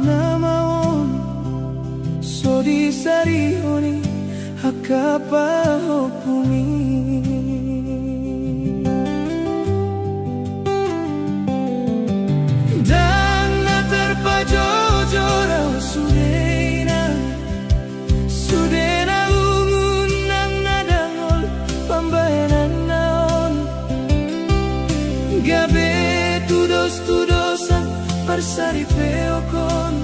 namaon so di sarihoni hakapahopumi. Dan na terpajojora sudena ungun nang nadangol pambayanan naon gabe tudos-tudosan parsari peokon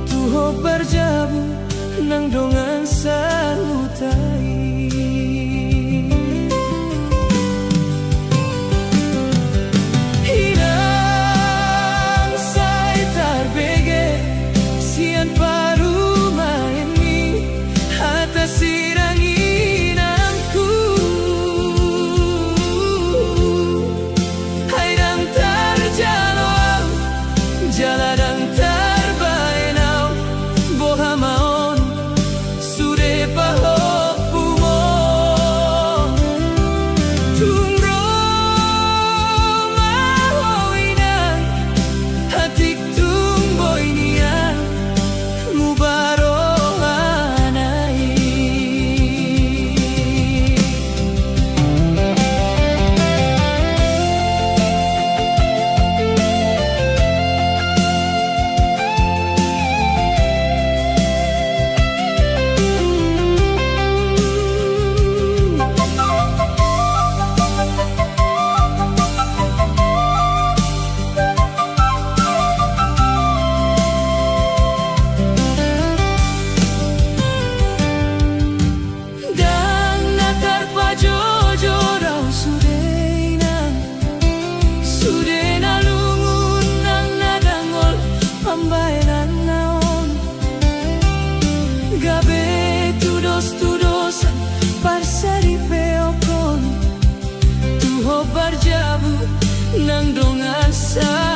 tuho berjabu nang dongan salutai. Hinang say tarbege sian paru maeni hata siranginanku haidang tarjalo jaladang tarbaenau bohamaon sude pahopumo tungro mahoinang hatik tungboinian mubarohanai. Sudena lungun nang nadangol pambayanan naon gabe tudos-tudosan parsari peokon tuho barjabu nang dongan sa